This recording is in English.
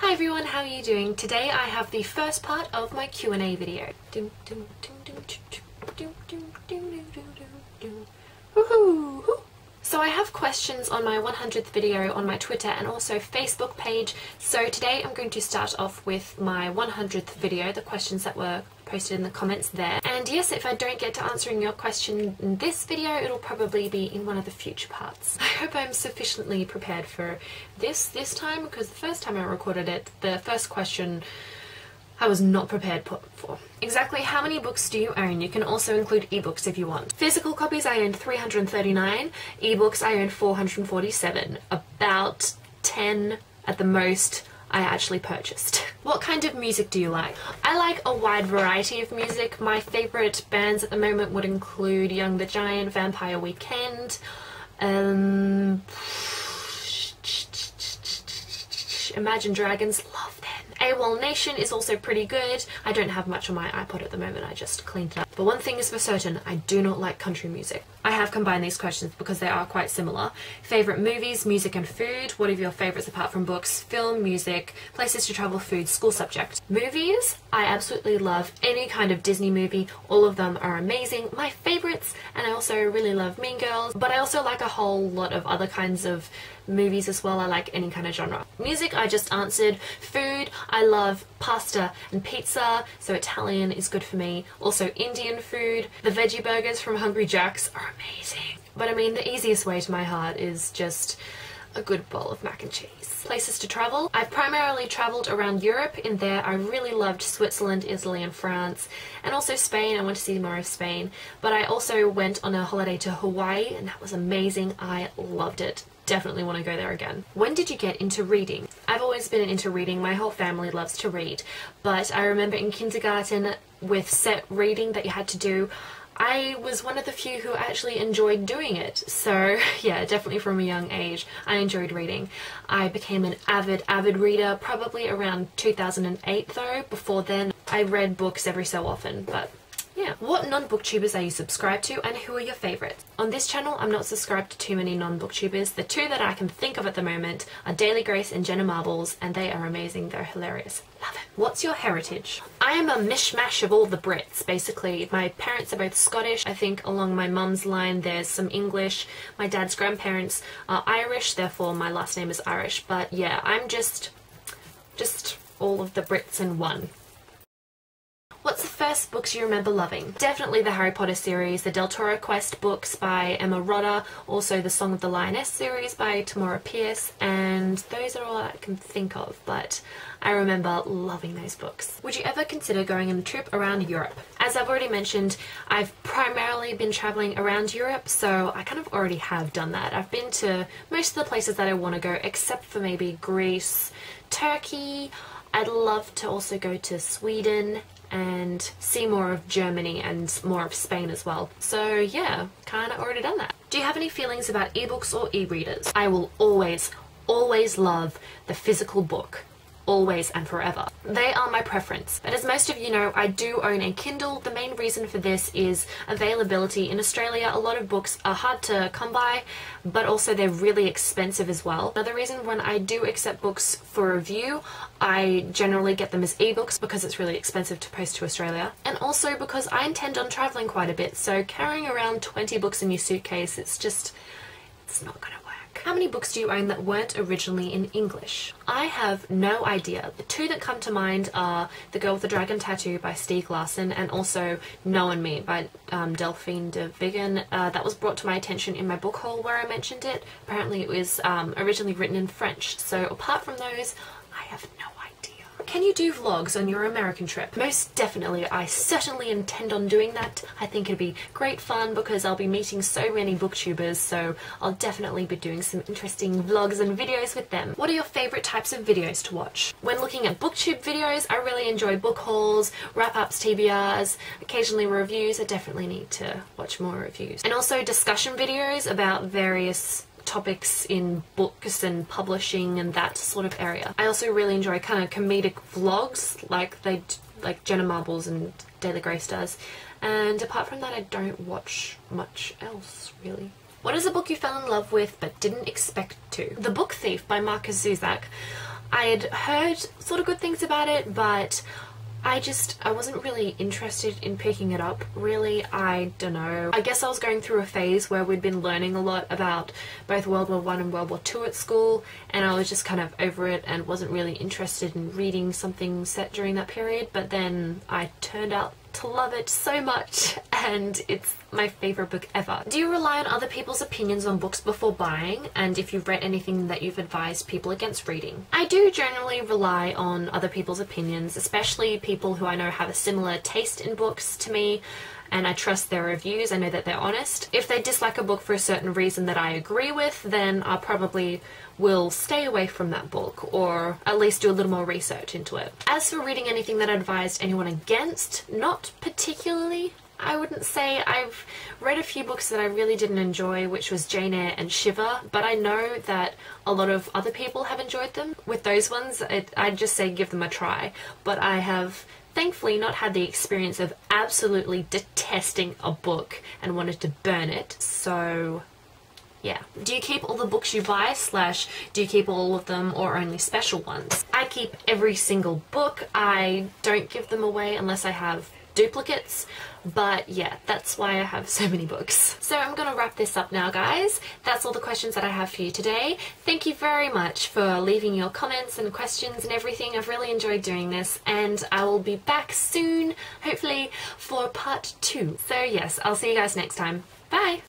Hi everyone, how are you doing? Today I have the first part of my Q&A video. Woohoo! So I have questions on my 100th video on my Twitter and also Facebook page. So today I'm going to start off with my 100th video, the questions that were posted in the comments there. And yes, if I don't get to answering your question in this video, it'll probably be in one of the future parts. I hope I'm sufficiently prepared for this time, because the first time I recorded it, the first question I was not prepared for. Exactly how many books do you own? You can also include ebooks if you want. Physical copies I owned 339, ebooks I owned 447. About 10 at the most I actually purchased. What kind of music do you like? I like a wide variety of music. My favourite bands at the moment would include Young the Giant, Vampire Weekend, Imagine Dragons, love them. AWOL Nation is also pretty good. I don't have much on my iPod at the moment, I just cleaned it up. But one thing is for certain, I do not like country music. I have combined these questions because they are quite similar. Favourite movies, music and food. What are your favourites apart from books? Film, music, places to travel, food, school subject. Movies, I absolutely love any kind of Disney movie. All of them are amazing. My favourites, and I also really love Mean Girls, but I also like a whole lot of other kinds of movies as well. I like any kind of genre. Music, I just answered. Food, I love pasta and pizza, so Italian is good for me. Also Indian food. The veggie burgers from Hungry Jack's are amazing. But I mean, the easiest way to my heart is just a good bowl of mac and cheese. Places to travel. I've primarily travelled around Europe. In there I really loved Switzerland, Italy and France, and also Spain. I went to see more of Spain, but I also went on a holiday to Hawaii and that was amazing. I loved it. Definitely want to go there again. When did you get into reading? I've always been into reading. My whole family loves to read, but I remember in kindergarten with set reading that you had to do, I was one of the few who actually enjoyed doing it. So yeah, definitely from a young age I enjoyed reading. I became an avid reader probably around 2008 though. Before then I read books every so often, but yeah. What non-booktubers are you subscribed to and who are your favourites? On this channel I'm not subscribed to too many non-booktubers. The two that I can think of at the moment are Daily Grace and Jenna Marbles, and they are amazing. They're hilarious. Love it. What's your heritage? I am a mishmash of all the Brits basically. My parents are both Scottish. I think along my mum's line there's some English. My dad's grandparents are Irish, therefore my last name is Irish. But yeah, I'm just all of the Brits in one. What's the first books you remember loving? Definitely the Harry Potter series, the Del Toro Quest books by Emma Rodder, also the Song of the Lioness series by Tamora Pierce, and those are all I can think of, but I remember loving those books. Would you ever consider going on a trip around Europe? As I've already mentioned, I've primarily been travelling around Europe, so I kind of already have done that. I've been to most of the places that I want to go, except for maybe Greece, Turkey. I'd love to also go to Sweden and see more of Germany and more of Spain as well. So yeah, kind of already done that. Do you have any feelings about ebooks or e-readers? I will always love the physical book. Always and forever. They are my preference. But as most of you know, I do own a Kindle. The main reason for this is availability. In Australia, a lot of books are hard to come by, but also they're really expensive as well. Another reason, when I do accept books for review, I generally get them as ebooks because it's really expensive to post to Australia. And also because I intend on traveling quite a bit, so carrying around 20 books in your suitcase, it's not gonna work. How many books do you own that weren't originally in English? I have no idea. The two that come to mind are The Girl with the Dragon Tattoo by Stieg Larsson and also Knowing Me by Delphine de Vigan. That was brought to my attention in my book haul where I mentioned it. Apparently it was originally written in French. So apart from those, I have no idea. Can you do vlogs on your American trip? Most definitely. I certainly intend on doing that. I think it'd be great fun because I'll be meeting so many booktubers, so I'll definitely be doing some interesting vlogs and videos with them. What are your favourite types of videos to watch? When looking at booktube videos, I really enjoy book hauls, wrap-ups, TBRs, occasionally reviews. I definitely need to watch more reviews. And also discussion videos about various topics in books and publishing and that sort of area. I also really enjoy kind of comedic vlogs like Jenna Marbles and Daily Grace does, and apart from that I don't watch much else really. What is a book you fell in love with but didn't expect to? The Book Thief by Marcus Zuzak. I had heard sort of good things about it, but I wasn't really interested in picking it up, really. I don't know. I guess I was going through a phase where we'd been learning a lot about both World War I and World War II at school, and I was just kind of over it and wasn't really interested in reading something set during that period, but then I turned out to love it so much, and it's my favourite book ever. Do you rely on other people's opinions on books before buying, and if you've read anything that you've advised people against reading? I do generally rely on other people's opinions, especially people who I know have a similar taste in books to me, and I trust their reviews. I know that they're honest. If they dislike a book for a certain reason that I agree with, then I probably will stay away from that book, or at least do a little more research into it. As for reading anything that I advised anyone against, not particularly. I wouldn't say. I've read a few books that I really didn't enjoy, which was Jane Eyre and Shiver, but I know that a lot of other people have enjoyed them. With those ones, I'd just say give them a try, but I have thankfully not had the experience of absolutely detesting a book and wanted to burn it, so yeah. Do you keep all the books you buy, / do you keep all of them or only special ones? I keep every single book. I don't give them away unless I have duplicates, but yeah, that's why I have so many books. So I'm gonna wrap this up now, guys. That's all the questions that I have for you today. Thank you very much for leaving your comments and questions and everything. I've really enjoyed doing this, and I will be back soon, hopefully for part 2. So yes, I'll see you guys next time. Bye!